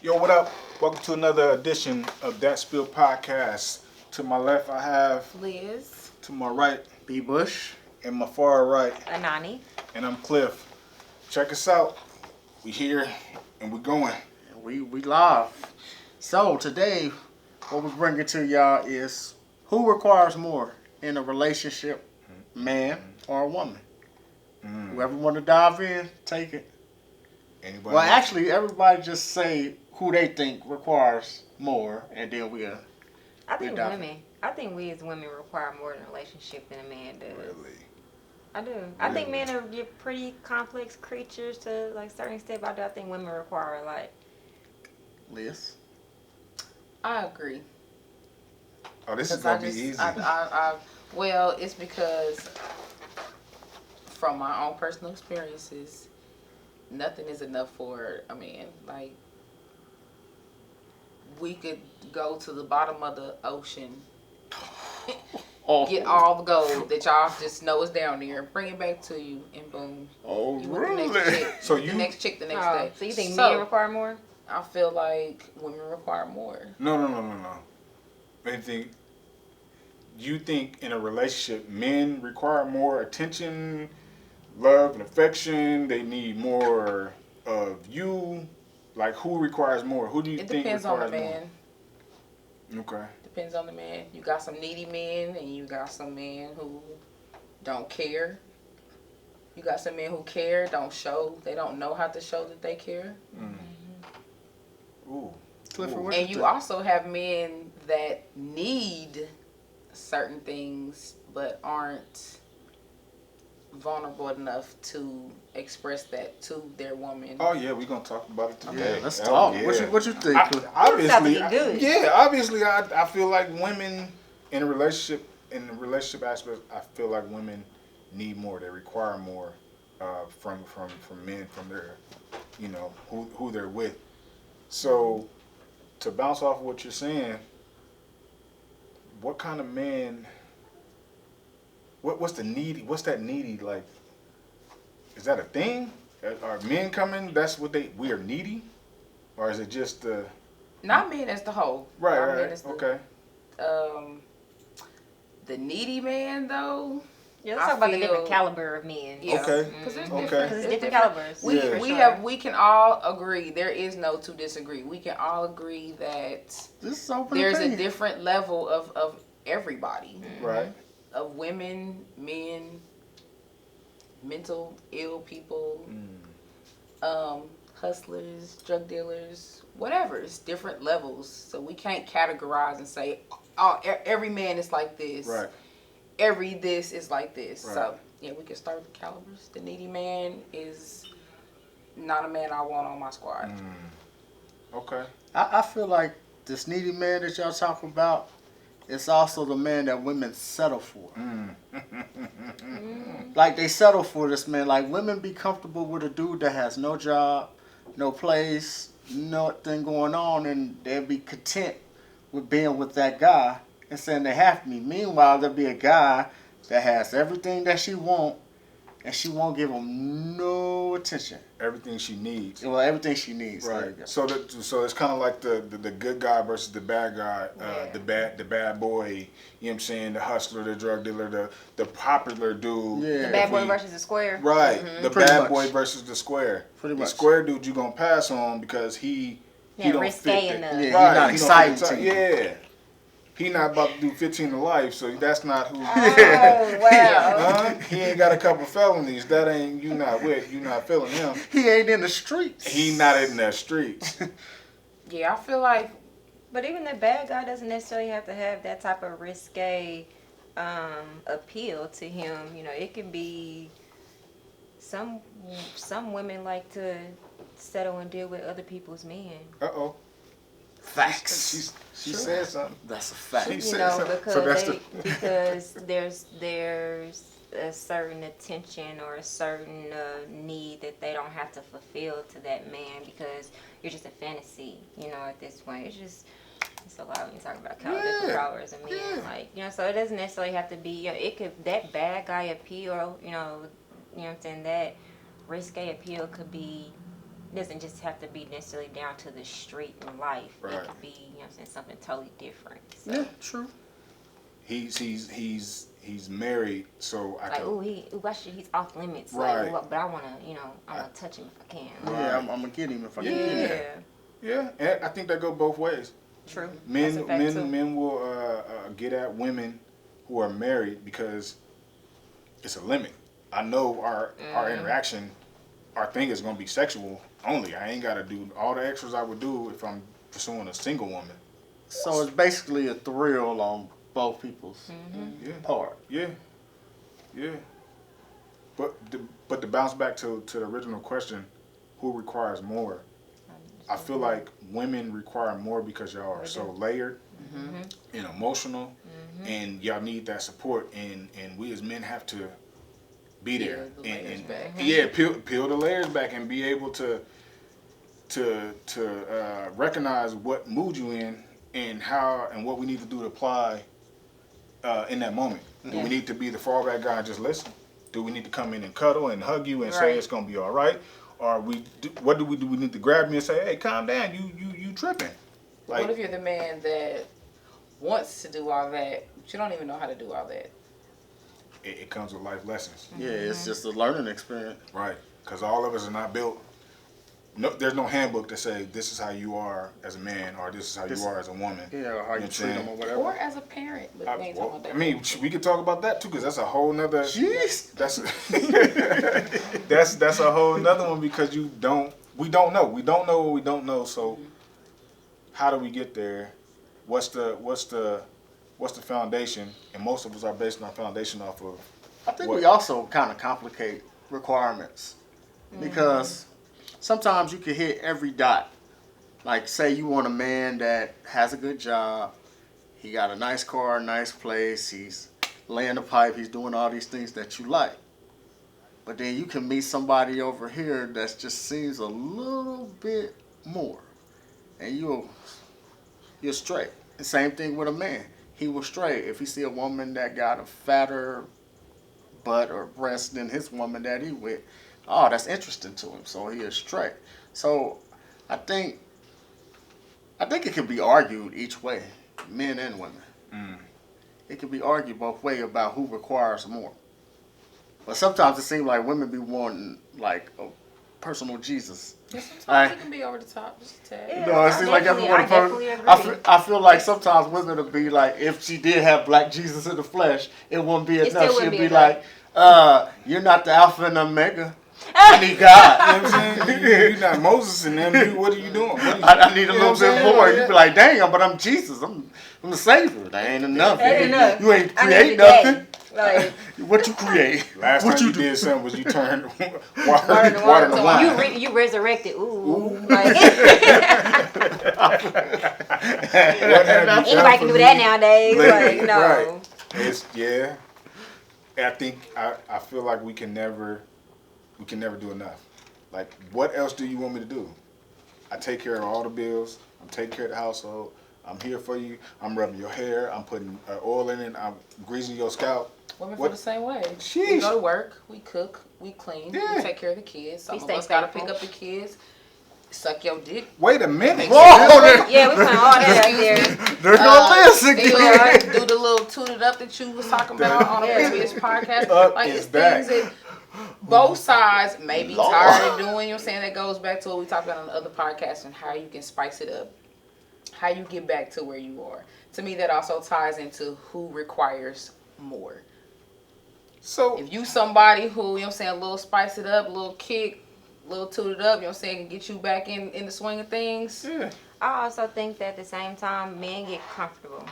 Yo, what up? Welcome to another edition of Dat Spill podcast. To my left, I have Liz. to my right, B. Bush. and my far right, Anani. and I'm Cliff. Check us out. We here and we going. We live. So today, what we're bringing to y'all is who requires more in a relationship, man or a woman. Whoever want to dive in, take it. Anybody? Well, actually, everybody just say who they think requires more, and then we'll. I think dive in. women. I think we as women require more in a relationship than a man does. Really? I do. I think men are you're pretty complex creatures to like certain extent. But I think women require a lot. Liz. I agree. Oh, this is gonna be easy. Well, it's because from my own personal experiences, nothing is enough for a man. Like, we could go to the bottom of the ocean, get all the gold that y'all just know is down there, bring it back to you, and boom. Oh, You with really? the next chick. So the next chick the next day. So you think men require more? I feel like women require more. No. Anything? You think in a relationship, men require more attention, love, and affection? They need more of you. Like, who requires more? Who do you It think depends on requires the man. more? Okay. Depends on the man. You got some needy men, and you got some men who don't care. You got some men who care, don't show. They don't know how to show that they care. Ooh. Clifford, Ooh. what And you think? also have men that need certain things, but aren't vulnerable enough to express that to their woman. Oh yeah, we're gonna talk about it today. Yeah, let's Oh, talk. yeah. What you think? Cliff? Obviously, Sounds good. obviously, I feel like women in a relationship, aspect, I feel like women need more. They require more from men, from their, who they're with. So, to bounce off of what you're saying, what kind of man? What's the needy? What's that needy like? Is that a thing? Are men coming? That's what we are needy, or is it just the? Not men as the whole. Right. Not men Right. as the- Okay. The needy man though. Yeah, let's I talk about the different feel- caliber of men. Yeah. Okay. Because there's Okay. different. Because it's there's different calibers. We Yeah. we can all agree. There is no to disagree. We can all agree that This is open there's a opinion. different level of everybody, Right. of women, men, mental ill people, hustlers, drug dealers, whatever. It's different levels. So we can't categorize and say, oh, every man is like this. Right. Every this is like this. Right. So yeah, we can start with the calibers. The needy man is not a man I want on my squad. Okay. I feel like this needy man that y'all talking about is also the man that women settle for. Like, they settle for this man. Like, women be comfortable with a dude that has no job, no place, nothing going on, and they'll be content with being with that guy and saying they have me. Meanwhile, there'll be a guy that has everything that she want, and she won't give him no attention. Everything she needs. Well, everything she needs. There you Right. go. So it's kind of like the good guy versus the bad guy. Yeah. The bad boy. You know what I'm saying? The hustler, the drug dealer, the popular dude. Yeah. The bad boy versus the square. Right. The Pretty bad much. boy versus the square. Pretty The much. square dude you gonna pass on because he don't risque fit enough. that. Yeah, he Right. not he don't exciting fit the to you. Yeah. He not about to do 15 to life, so that's not who. Oh wow. Huh? He ain't got a couple felonies. That ain't you not with. You not feeling him. He ain't in the streets. He not in the streets. Yeah, I feel like But even the bad guy doesn't necessarily have to have that type of risque appeal to him. You know, it can be some women like to settle and deal with other people's men. Uh-oh. Facts. She said something. That's a fact. She You said know, something. because So that's because there's a certain attention or a certain need that they don't have to fulfill to that man because you're just a fantasy. You know, at this point, it's a lot when you talk about different powers and men. Like, you know, so it doesn't necessarily have to be. You know, it could that bad guy appeal. You know what I'm saying, that risque appeal could be doesn't just have to be necessarily down to the street in life. Right. It could be, you know what I'm saying, something totally different. So, Yeah, true. He's married, so I like, can. he's off limits. Right. Like, but I wanna, I wanna touch him if I can. Right. Yeah, I'm gonna get him if I Yeah. can get him. Yeah. Yeah, and I think that go both ways. True. Men That's a fact, too. men will get at women who are married because it's a limit. I know our interaction, our thing is gonna be sexual only. I ain't gotta do all the extras I would do if I'm pursuing a single woman. So it's basically a thrill on both people's Yeah, part. yeah, yeah. But to bounce back to the original question, who requires more? I feel like women require more because y'all are so layered and emotional, and y'all need that support, and we as men have to be there Peel the layers back. yeah, peel the layers back and be able to recognize what mood you in and how and what we need to do to apply in that moment. Do we need to be the fallback guy and just listen? Do we need to come in and cuddle and hug you and say Right. it's gonna be all right? Or what do we do? We need to grab me and say, "Hey, calm down. You tripping." What if you're the man that wants to do all that, but you don't even know how to do all that? It comes with life lessons, Yeah, it's just a learning experience. right? Because all of us are not built. No, there's no handbook that say this is how you are as a man or this is how you are as a woman. Yeah, or how you what I'm treat them or saying? whatever. Or as a parent, but we ain't talking about that. I mean, we could talk about that too, because that's a whole nother. Jeez. That's that's a whole nother one because we don't know what we don't know. So how do we get there? What's the foundation? And most of us are basing our foundation off of. I think What? we also kind of complicate requirements because sometimes you can hit every dot. Like, say you want a man that has a good job, he got a nice car, a nice place, he's laying the pipe, he's doing all these things that you like. But then you can meet somebody over here that just seems a little bit more, and you're straight. The same thing with a man. He will straight if he see a woman that got a fatter butt or breast than his woman that he with. Oh, that's interesting to him, so he is straight. So I think it can be argued each way, men and women. It can be argued both ways about who requires more. But sometimes it seems like women be wanting like a personal Jesus. Yeah, sometimes Alright. it can be over the top, just a tad. Yeah. You know, it I seems like definitely- everyone. I definitely agree. I feel like sometimes women would be like, if she did have black Jesus in the flesh, it wouldn't be It enough. still She'd wouldn't be be enough. like, you're not the Alpha and Omega. I need God. You know what I'm saying? You're not Moses and them. What are you doing? I need a You know little what I'm bit saying? more. Yeah. You'd be like, dang, but I'm Jesus. I'm the Savior. That ain't enough. That ain't enough. You ain't I create need today. nothing. Like, What you create? Last what time you do? did something was you turned water water to to wine. you resurrected. Ooh. Like, What have you anybody done can for do me that nowadays. lately? Like, no. Right. It's yeah. I think I feel like we can never do enough. Like, what else do you want me to do? I take care of all the bills. I'm taking care of the household. I'm here for you. I'm rubbing your hair. I'm putting oil in it. I'm greasing your scalp. Women What- feel the same way. We Sheesh. go to work, we cook, we clean, Yeah. we take care of the kids. Some We of stay us gotta faithful. pick up the kids, suck your dick. Wait a minute. Whoa! Yeah, we put all that out there. There's no list Do again. the little tune it up that you was talking about on the Yeah. previous podcast. Up Like, is it's back. things that both sides may be Lord. tired of doing. You know what I'm saying? That goes back to what we talked about on the other podcast and how you can spice it up. How you get back to where you are. To me, that also ties into who requires more. So If you somebody who, you know what I'm saying, a little spice it up, a little kick, a little toot it up, you know what I'm saying, can get you back in the swing of things. yeah. I also think that at the same time, men get comfortable,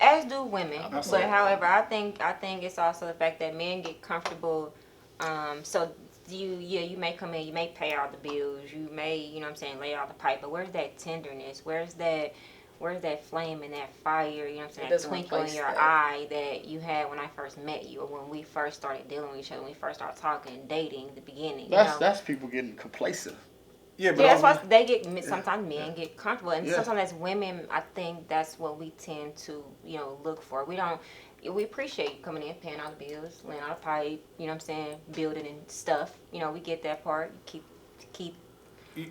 as do women. But however, I think it's also the fact that men get comfortable. So you may come in, you may pay all the bills, you may, you know what I'm saying, lay out the pipe. But where's that tenderness? Where's that flame and that fire? You know what I'm saying? It That doesn't twinkle in replace your that. eye that you had when I first met you, or when we first started dealing with each other, when we first started talking, dating, the beginning. You know? That's people getting complacent. Yeah, but Yeah, that's also- why they get. Sometimes men get comfortable, and Yeah. sometimes as women, I think that's what we tend to, look for. We appreciate coming in, paying all the bills, laying out a pipe. You know what I'm saying, building and stuff. We get that part. Keep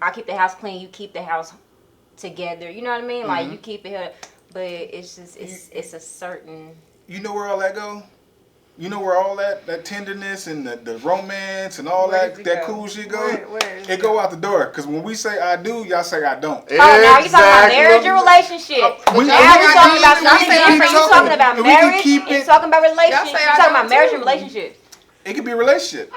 I keep the house clean, you keep the house together. You know what I mean? Like you keep it, but it's just it's a certain. You know where all that go? You know where all that tenderness and the romance and all that cool shit go? Where it go out the door. Because when we say I do, y'all say I don't. Oh, now you talking about marriage or relationship? Now we talking about something different. You talking about marriage? You talking about relationship? You talking about marriage and relationship? It could be a relationship.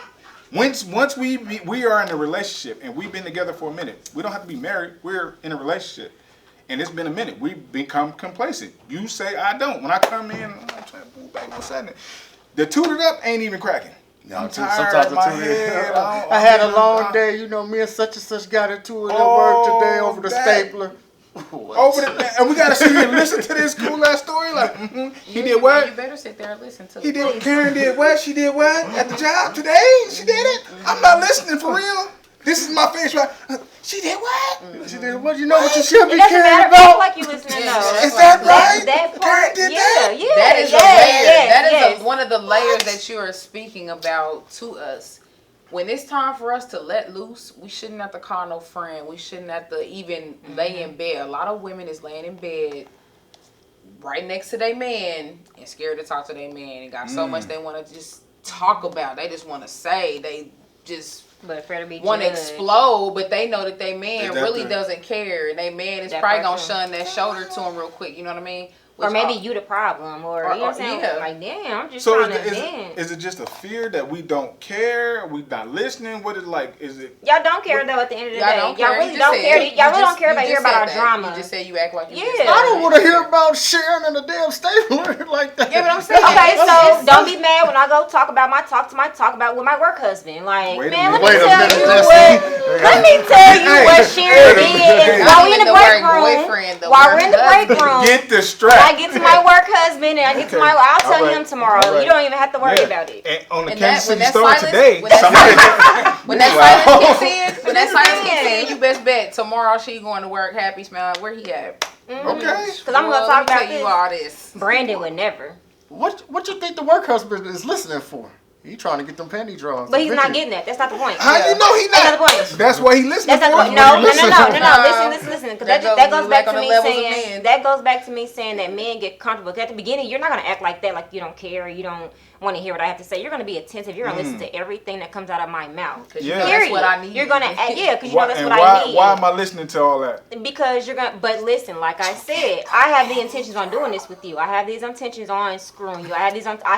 Once we are in a relationship and we've been together for a minute, we don't have to be married. We're in a relationship. And it's been a minute. We've become complacent. You say I don't. When I come in, I'm trying to move back, what's happening? The tooted up ain't even cracking. I'm tired. My head. I had a long day. You know, me and such got into it at work today over the stapler. And we gotta sit here and listen to this cool ass story. Like, he did what? You better sit there and listen to it. He did. Karen did what? She did what at the job today? She did it. I'm not listening for real. This is my face, right? She did what? She did what? You know what you should be It doesn't caring matter. about? Act like you listening though. Is that right? That part, Karen did yeah, that? yeah. That is a layer. That is one of the layers that you are speaking about to us. When it's time for us to let loose, we shouldn't have to call no friend. We shouldn't have to even lay in bed. A lot of women is laying in bed right next to their man and scared to talk to their man and got so much they want to just talk about. They just want to say. They just want to explode, but they know that their man really doesn't care. And their man is probably going to shun that shoulder to him real quick. You know what I mean? Or maybe you the problem, or you know what I'm saying? Yeah. Like, damn, I'm just So trying to vent. is it just a fear that we don't care? We not listening? What is like? Is it? Y'all don't care though. At the end of the day, don't y'all care. really don't care. Y'all really don't care about hear about our drama. You just say you act like you. Yeah. I don't want to hear about Sharon and the damn stapler like that. Yeah, but I'm saying. Okay, so don't be mad when I go talk about with my work husband. Like, man, let me tell you what Sharon did while we in the break room. While we're in the break room, Get the strap. I get to my work husband and I get to my. I'll tell him tomorrow. Right. You don't even have to worry about it. And on the Kansas City store today, when that silence kicks in, you best bet tomorrow she going to work happy, smile. Where he at? Okay. Because I'm gonna talk about you all this. Brandon would never. What you think the work husband is listening for? He trying to get them panty draws. But he's not getting that. That's not the point. How you know he not? That's not the point. That's why he listening. That's not the point. No. Listen. Because that goes back to me saying that men get comfortable. Because at the beginning, you're not gonna act like that, like you don't care, you don't want to hear what I have to say. You're gonna be attentive. You're gonna listen to everything that comes out of my mouth. Yeah, that's what I need. You're gonna because you know that's what I need. Why am I listening to all that? Because you're gonna. But listen, like I said, I have the intentions on doing this with you. I have these intentions on screwing you. I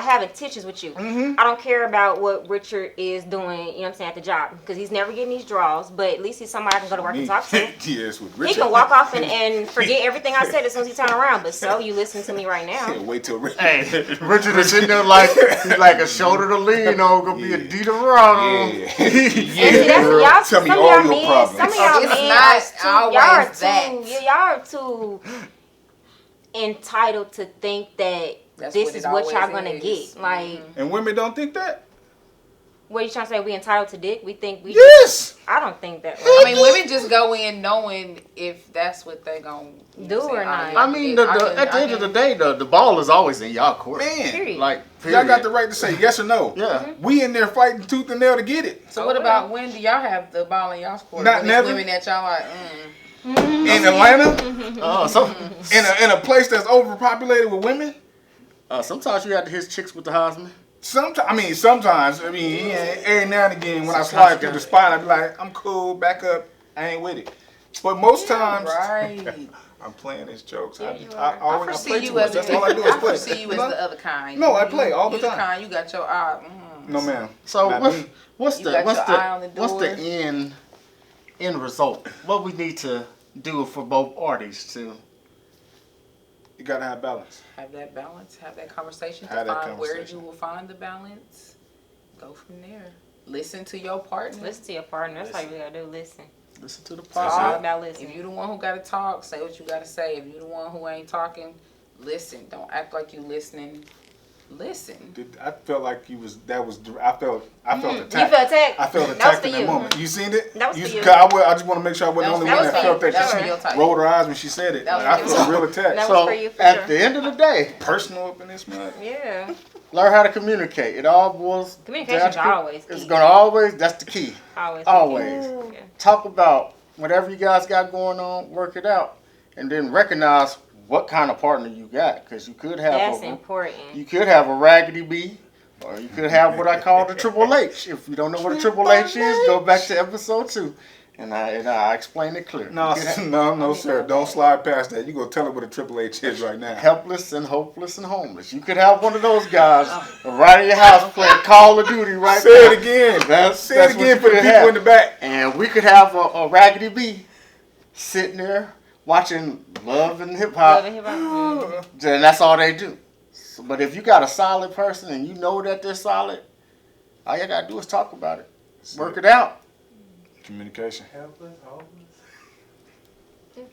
have intentions with you. I don't care about what Richard is doing. You know what I'm saying, at the job, because he's never getting these draws. But at least he's somebody I can go to work and talk to. Yes, with Richard. He can walk off and forget everything I said as soon as he turn around. But so you listen to me right now. Wait till Richard. Hey, Richard is sitting there like he's like a shoulder to lean on, gonna be a D to run on. Yeah. And see, Tell me all your problems. Some of y'all It's men not always that. y'all are too entitled to think that this is what y'all gonna get. Like, and women don't think that. what are you trying to say? We entitled to dick? We think we? Yes. I don't think that. I mean, women just go in knowing if that's what they gonna do or not. I mean, at the end of the day, the ball is always in y'all court. Man, Period. Like, y'all got the right to say yes or no. Yeah. We in there fighting tooth and nail to get it. So what about when do y'all have the ball in y'all's court? Not never. Women that y'all like. In Atlanta, So in a place that's overpopulated with women. sometimes you have to hit chicks with the Heisman. Sometimes. Every now and again when I slide through the spot, I be like, I'm cool, back up, I ain't with it. But most times, Right. I'm playing these jokes. Yeah, you I are. always foresee play you too much. as That's all I do is play. the other kind. No, I play all the You the time. kind, you got your eye. No, ma'am. So Not me. what's You the got what's your eye on the the what's door. the end result? What we need to do for both parties to You gotta have balance. Have that balance. Have that conversation Have to that find where conversation. you will find the balance. Go from there. Listen to your partner. Listen to your partner. That's all you gotta do. Listen. listen to the It's all partner? about listening. If you the one who gotta talk, say what you gotta say. If you the one who ain't talking, listen. Don't act like you listening. Listen. I felt like I felt attacked. You felt attacked? I felt That was attacked for in that you. moment. You seen it? That was for you. 'Cause I just want to make sure I wasn't the only That one was that for felt you. that. That was She your type. rolled her eyes when she said it. That was Like, I for felt you. real attacked. That was So for you, for at sure. the end of the day, Personal up in this mud. Yeah. learn how to communicate. It all boils Communication's down to- always key. It's gonna always. That's the key. Always. Always. Yeah. Talk about whatever you guys got going on, work it out, and then recognize what kind of partner you got, because you could have That's important. you could have a raggedy B, or you could have what I call the Triple H. If you don't know what a Triple H is, go back to episode 2, and I explain it clearly. No, no, sir. Don't slide past that. You gonna tell her what a Triple H is right now. Helpless and hopeless and homeless. You could have one of those guys right in your house playing Call of Duty right Say now. it again. That's Say it again what for you the could people have. in the back. And we could have a raggedy B sitting there watching Love and Hip Hop, Love and hip hop. and that's all they do. So, but if you got a solid person and you know that they're solid, all you gotta do is talk about it, work it out. Communication. Helpless, hopeless.